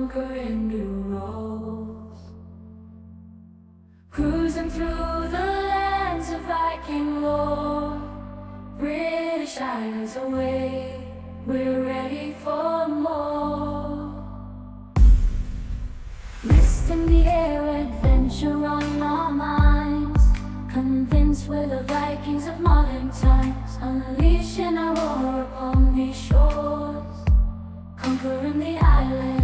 conquering new roads. Cruising through the lands of Viking lore, British Islands away, we're ready for more. Mist in the air, adventure on our minds, convinced we're the Vikings of modern times, unleashing our roar upon these shores, conquering the island.